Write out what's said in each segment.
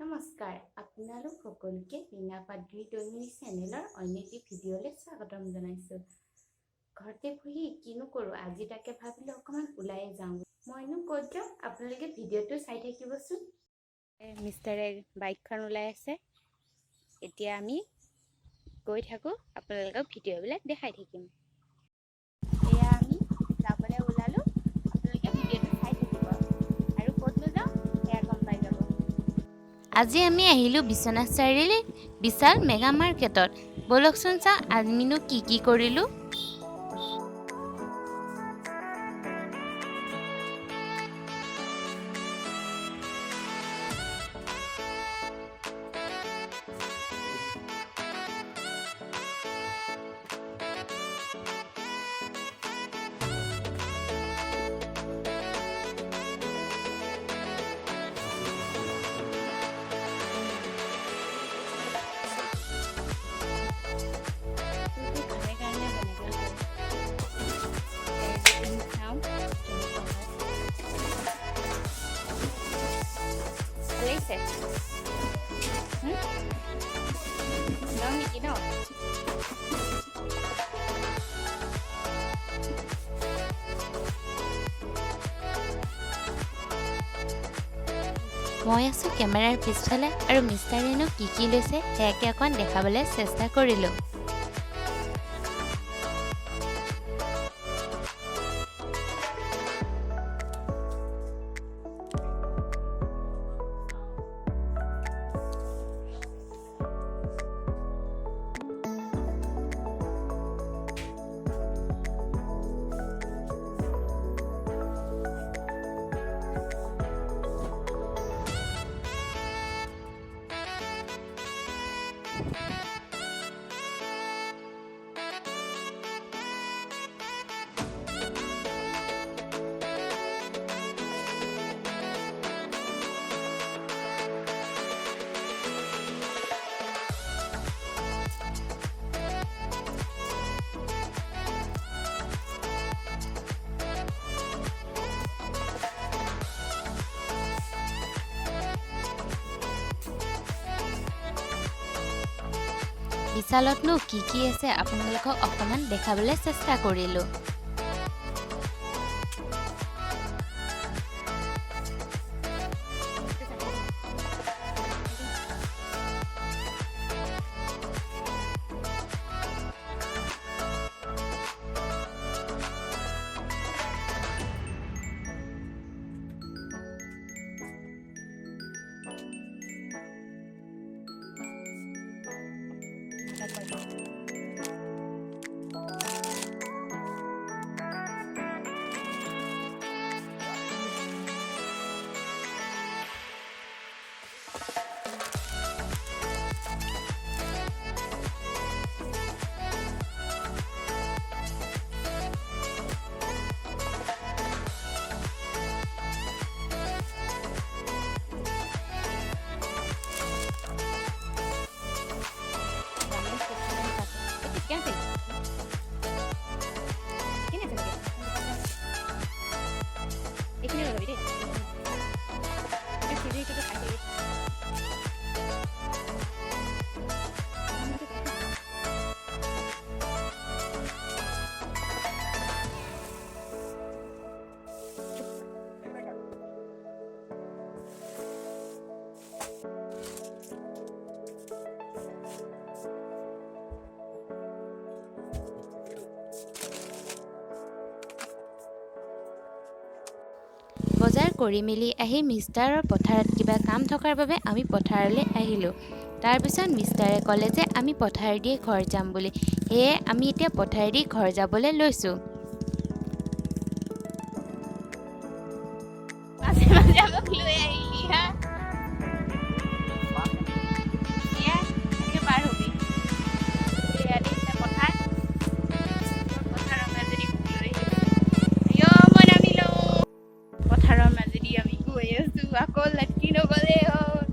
নমস্কাৰ, আপোনালোক সকলোকে ৰীনা পাদ্ৰী দৈনিক চেনেলৰ অন্য এটি ভিডিঅ'লৈ স্বাগতম জনাইছোঁ। ঘৰতে বহি কিনো কৰোঁ, আজি তাকে ভাবিলোঁ অকণমান ওলাই যাওঁ। মইনো ক'ত যাওঁ, আপোনালোকে ভিডিঅ'টো চাই থাকিবচোন। মিষ্টাৰে বাইকখন ওলাই আছে। এতিয়া আমি গৈ থাকোঁ, আপোনালোকক ভিডিঅ'বিলাক দেখাই থাকিম। এয়া আমি যাবলৈ ওলালোঁ, আপোনালোকে ভিডিঅ'টো চাই থাকিব আৰু ক'তনো যাওঁ সেয়া গম পাই যাব। আজি আমি আহিলোঁ বিশ্বনাথ চাৰিআলিৰ বিশাল মেগা মাৰ্কেটত। ব'লকচোন চাওঁ আমিনো কি কৰিলোঁ। মই আছোঁ কেমেৰাৰ পিছফালে আৰু মিষ্টাৰেনো কি লৈছে সেয়াকে অকণ দেখাবলৈ চেষ্টা কৰিলোঁ। বিশালতনো কি আছে আপোনালোকক অকণমান দেখাবলৈ চেষ্টা কৰিলোঁ। বজাৰ কৰি মেলি আহি মিষ্টাৰৰ পথাৰত কিবা কাম থকাৰ বাবে আমি পথাৰলৈ আহিলোঁ। তাৰপিছত মিষ্টাৰে ক'লে যে আমি পথাৰেদিয়ে ঘৰ যাম বুলি, সেয়ে আমি এতিয়া পথাৰেদি ঘৰ যাবলৈ লৈছোঁ। আকৌ লাটকি নগ'লে হ'ল।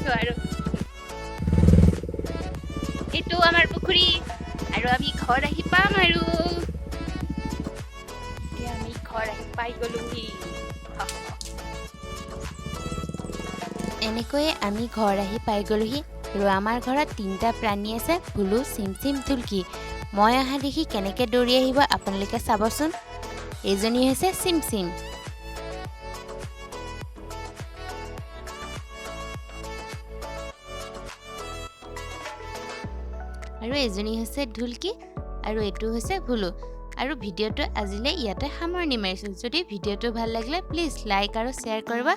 আছো আৰু এইটো আমাৰ পুখুৰী আৰু আমি ঘৰ আহি পাম আৰু এতিয়া আমি ঘৰ আহি পাই গলোহি এনেকৈয়ে আমি ঘৰ আহি পাই গলোহি আৰু আমাৰ ঘৰত 3টা প্ৰাণী আছে ভুলু চিমচিম তুলকি মই অহা দেখি কেনেকৈ দৌৰি আহিব আপোনালোকে চাবচোন এইজনী হৈছে চিমচিম আৰু এজনী হৈছে ঢুলকি আৰু এইটো হৈছে ভুলু আৰু ভিডিঅ'টো আজিলৈ ইয়াতে সামৰণি মাৰিছোঁ যদি ভিডিঅ'টো ভাল লাগিলে প্লিজ লাইক আৰু শ্বেয়াৰ কৰিব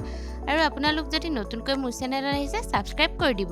আৰু আপোনালোক যদি নতুনকৈ মোৰ চেনেলত আহিছে ছাবস্ক্ৰাইব কৰি দিব